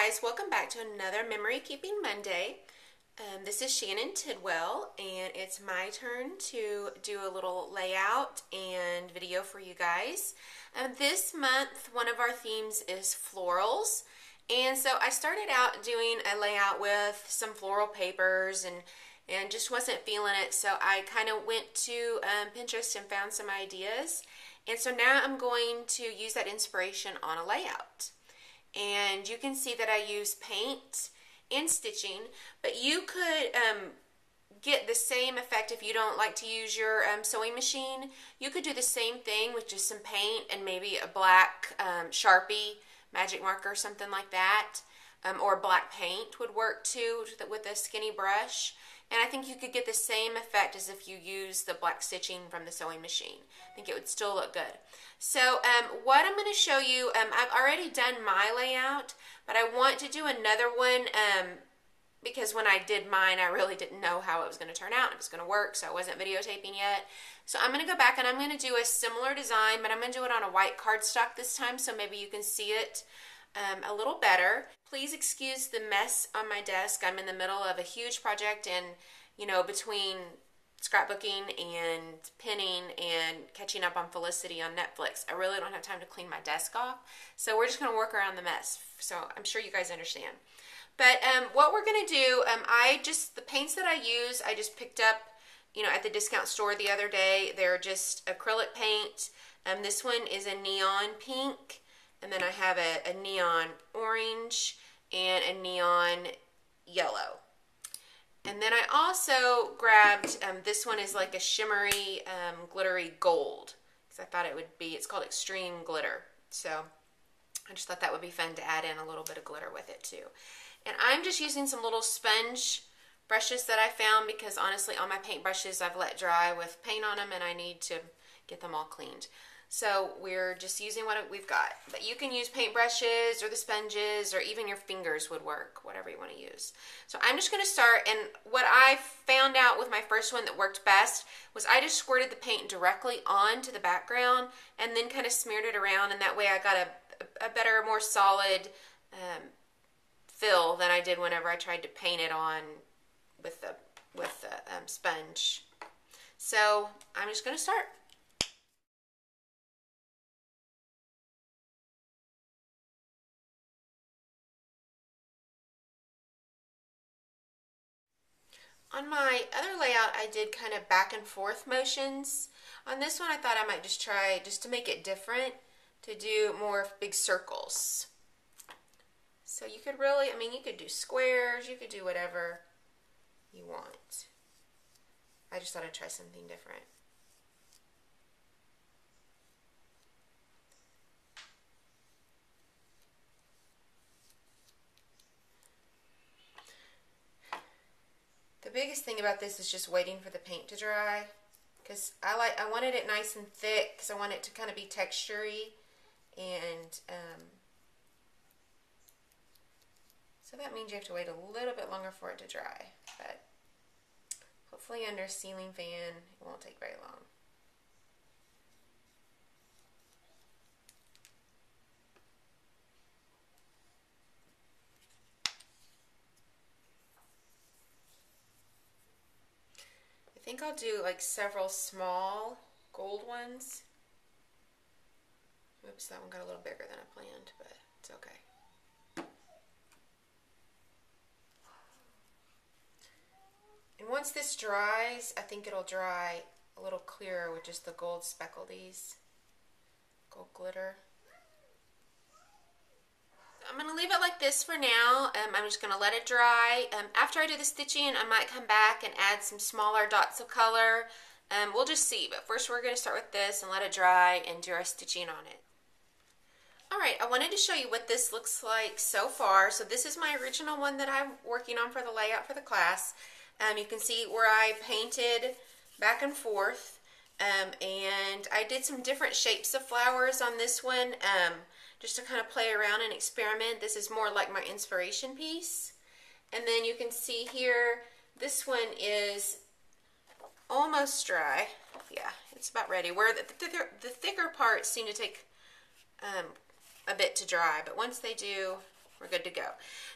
guys, welcome back to another Memory Keeping Monday. This is Shannon Tidwell, and it's my turn to do a little layout and video for you guys. This month, one of our themes is florals, and so I started out doing a layout with some floral papers and just wasn't feeling it, so I kind of went to Pinterest and found some ideas, and so now I'm going to use that inspiration on a layout. And you can see that I use paint and stitching, but you could get the same effect if you don't like to use your sewing machine. You could do the same thing with just some paint and maybe a black Sharpie magic marker or something like that, or black paint would work too with a skinny brush. And I think you could get the same effect as if you use the black stitching from the sewing machine. I think it would still look good. So what I'm going to show you, I've already done my layout, but I want to do another one because when I did mine, I really didn't know how it was going to turn out, if it was going to work, so I wasn't videotaping yet. So I'm going to go back and I'm going to do a similar design, but I'm going to do it on a white cardstock this time, so maybe you can see it a little better. Please excuse the mess on my desk. I'm in the middle of a huge project, and between scrapbooking and pinning and catching up on Felicity on Netflix, I really don't have time to clean my desk off. So we're just going to work around the mess. So I'm sure you guys understand. But what we're going to do, the paints that I use, I just picked up, at the discount store the other day. They're just acrylic paint. This one is a neon pink. And then I have a neon orange and a neon yellow. And then I also grabbed, this one is like a shimmery, glittery gold. Because I thought it would be, it's called Extreme Glitter. So I just thought that would be fun to add in a little bit of glitter with it too. And I'm just using some little sponge brushes that I found because honestly all my paint brushes I've let dry with paint on them and I need to get them all cleaned. So we're just using what we've got. But you can use paint brushes or the sponges or even your fingers would work, whatever you want to use. So I'm just going to start, and what I found out with my first one that worked best was I just squirted the paint directly onto the background and then kind of smeared it around, and that way I got a better, more solid fill than I did whenever I tried to paint it on with the sponge. So I'm just going to start. On my other layout, I did kind of back and forth motions. On this one, I thought I might just try, just to make it different, to do more big circles. So you could really, you could do squares, you could do whatever you want. I just thought I'd try something different. The biggest thing about this is just waiting for the paint to dry, because I wanted it nice and thick because I want it to kind of be textury, and so that means you have to wait a little bit longer for it to dry, but hopefully under a ceiling fan it won't take very long. I think I'll do like several small gold ones. Oops, that one got a little bigger than I planned, but it's okay. And once this dries, I think it'll dry a little clearer with just the gold speckledies, gold glitter. I'm going to leave it like this for now. I'm just going to let it dry. After I do the stitching, I might come back and add some smaller dots of color. We'll just see. But first we're going to start with this and let it dry and do our stitching on it. Alright, I wanted to show you what this looks like so far. So this is my original one that I'm working on for the layout for the class. You can see where I painted back and forth. And I did some different shapes of flowers on this one. Just to kind of play around and experiment. This is more like my inspiration piece. And then you can see here, this one is almost dry. Yeah, it's about ready. Where the thicker parts seem to take a bit to dry, but once they do, we're good to go.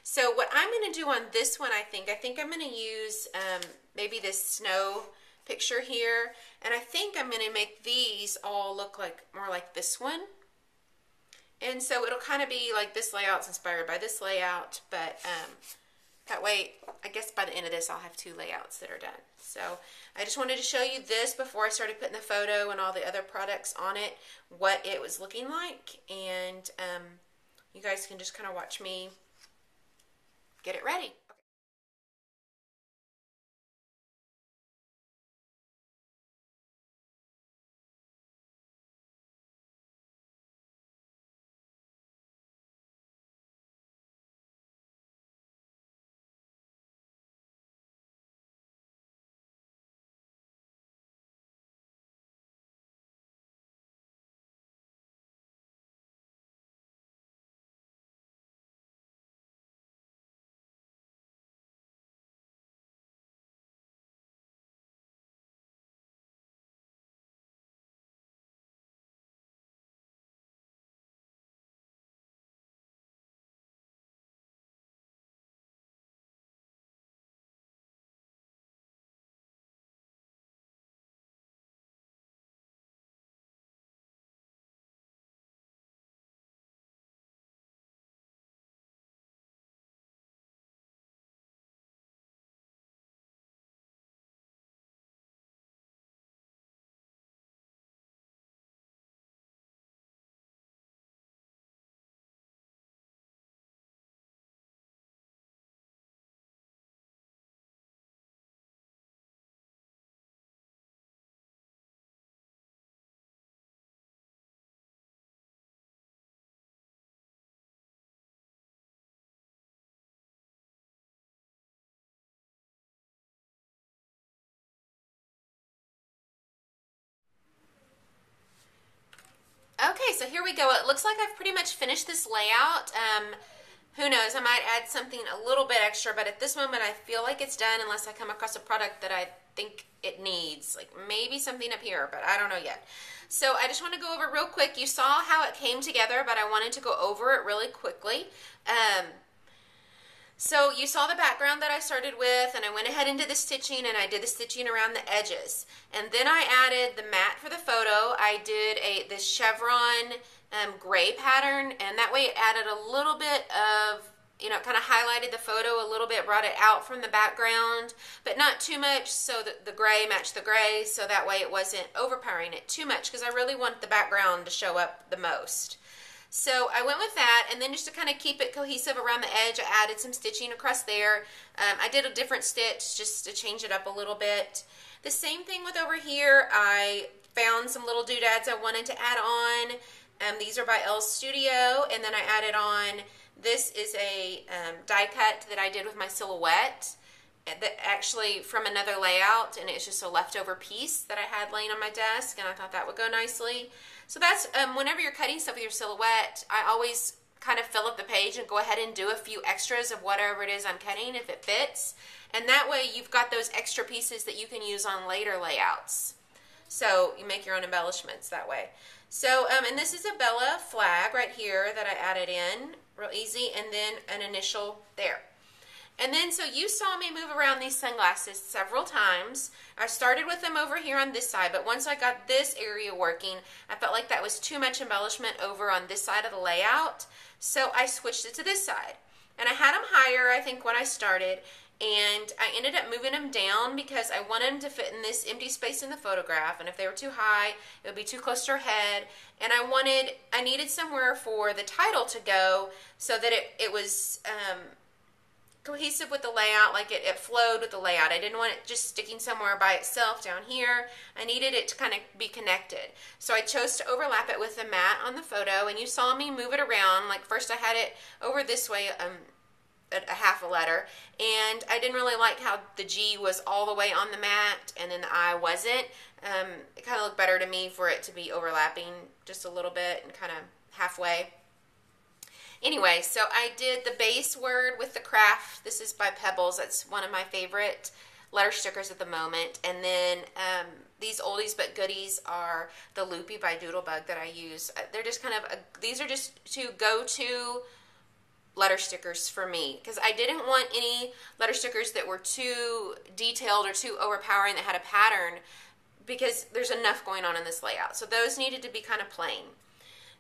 So what I'm going to do on this one, I think I'm going to use maybe this snow picture here, and I think I'm going to make these all look like more like this one. And so it'll kind of be like this layout's inspired by this layout, but that way, I guess by the end of this, I'll have 2 layouts that are done. So I just wanted to show you this before I started putting the photo and all the other products on it, what it was looking like. And you guys can just kind of watch me get it ready. Okay, so here we go. It looks like I've pretty much finished this layout. Who knows, I might add something a little bit extra, but at this moment I feel like it's done unless I come across a product that I think it needs. Like maybe something up here, but I don't know yet. So I just want to go over real quick. You saw how it came together, but I wanted to go over it really quickly. So you saw the background that I started with, and I went ahead and did the stitching, and I did the stitching around the edges. And then I added the mat for the photo. I did this chevron gray pattern, and that way it added a little bit of, you know, kind of highlighted the photo a little bit, brought it out from the background, but not too much so that the gray matched the gray, so that way it wasn't overpowering it too much, because I really want the background to show up the most. So I went with that, and then just to kind of keep it cohesive around the edge, I added some stitching across there. I did a different stitch just to change it up a little bit. The same thing with over here. I found some little doodads I wanted to add on. These are by Elle Studio, and then I added on, this is a die cut that I did with my silhouette, that actually from another layout, and it's just a leftover piece that I had laying on my desk, and I thought that would go nicely. So that's, whenever you're cutting stuff with your silhouette, I always kind of fill up the page and go ahead and do a few extras of whatever it is I'm cutting if it fits. And that way you've got those extra pieces that you can use on later layouts. So you make your own embellishments that way. So, and this is a Bella flag right here that I added in, real easy, and then an initial there. And then, so you saw me move around these sunglasses several times. I started with them over here on this side, but once I got this area working, I felt like that was too much embellishment over on this side of the layout, so I switched it to this side. And I had them higher, I think, when I started, and I ended up moving them down because I wanted them to fit in this empty space in the photograph, and if they were too high, it would be too close to her head, and I needed somewhere for the title to go so that it was cohesive with the layout, like it flowed with the layout. I didn't want it just sticking somewhere by itself down here. I needed it to kind of be connected. So I chose to overlap it with the mat on the photo, and you saw me move it around. Like first I had it over this way, a half a letter, and I didn't really like how the G was all the way on the mat and then the I wasn't. It kind of looked better to me for it to be overlapping just a little bit and kind of halfway. Anyway, so I did the base word with the craft. This is by Pebbles. That's one of my favorite letter stickers at the moment. And then these oldies but goodies are the Loopy by Doodlebug that I use. They're just kind of, these are just to go-to letter stickers for me, because I didn't want any letter stickers that were too detailed or too overpowering that had a pattern, because there's enough going on in this layout. So those needed to be kind of plain.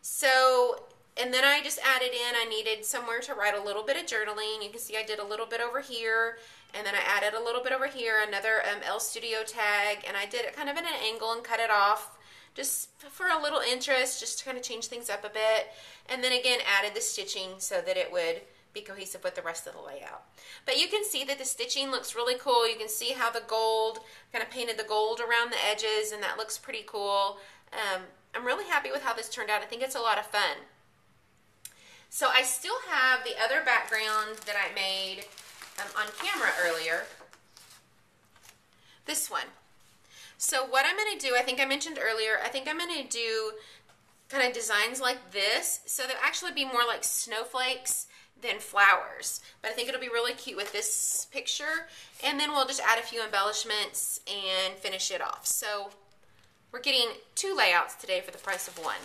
So, and then I just added in, I needed somewhere to write a little bit of journaling. You can see I did a little bit over here, and then I added a little bit over here, another L Studio tag, and I did it kind of in an angle and cut it off just for a little interest, just to kind of change things up a bit. And then again, added the stitching so that it would be cohesive with the rest of the layout. But you can see that the stitching looks really cool. You can see how the gold, kind of painted the gold around the edges, and that looks pretty cool. I'm really happy with how this turned out. I think it's a lot of fun. So I still have the other background that I made on camera earlier. This one. So what I'm going to do, I think I mentioned earlier, I think I'm going to do kind of designs like this, so they'll actually be more like snowflakes than flowers. But I think it'll be really cute with this picture, and then we'll just add a few embellishments and finish it off. So we're getting 2 layouts today for the price of 1.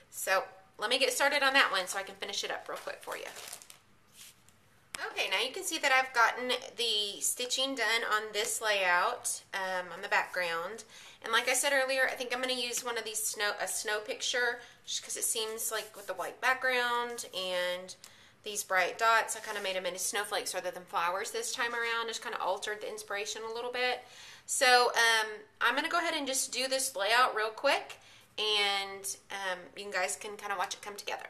So let me get started on that one so I can finish it up real quick for you. Okay, now you can see that I've gotten the stitching done on this layout, on the background. And like I said earlier, I think I'm going to use one of these a snow picture, just because it seems like with the white background and these bright dots, I kind of made them into snowflakes rather than flowers this time around. Just kind of altered the inspiration a little bit. So I'm going to go ahead and just do this layout real quick, and you guys can kind of watch it come together.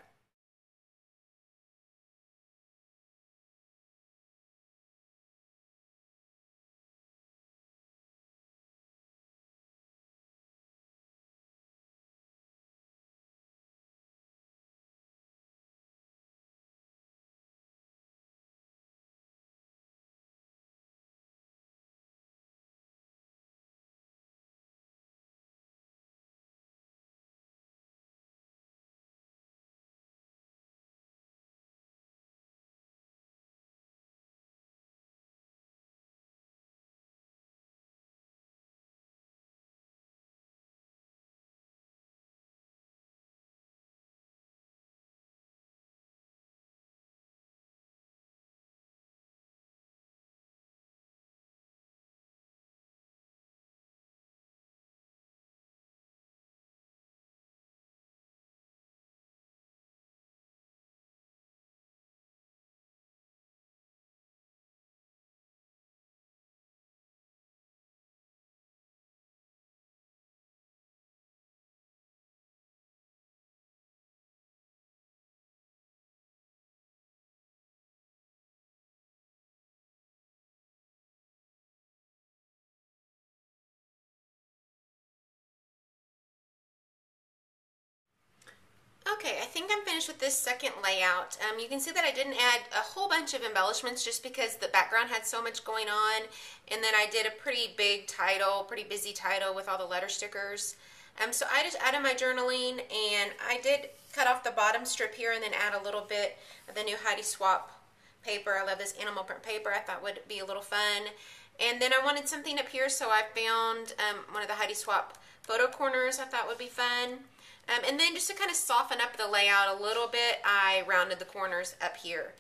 Okay, I think I'm finished with this second layout. You can see that I didn't add a whole bunch of embellishments just because the background had so much going on, and then I did a pretty big title, pretty busy title with all the letter stickers. So I just added my journaling, and I did cut off the bottom strip here and then add a little bit of the new Heidi Swap paper. I love this animal print paper. I thought would be a little fun. And then I wanted something up here, so I found one of the Heidi Swap photo corners I thought would be fun. And then just to kind of soften up the layout a little bit, I rounded the corners up here,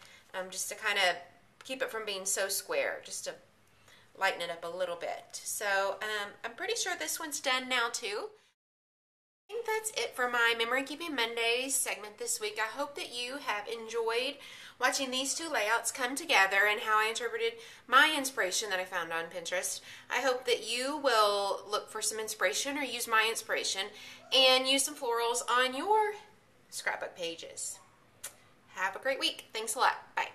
just to kind of keep it from being so square, just to lighten it up a little bit. So I'm pretty sure this one's done now too. I think that's it for my Memory Keeping Mondays segment this week. I hope that you have enjoyed watching these 2 layouts come together and how I interpreted my inspiration that I found on Pinterest. I hope that you will look for some inspiration or use my inspiration and use some florals on your scrapbook pages. Have a great week. Thanks a lot. Bye.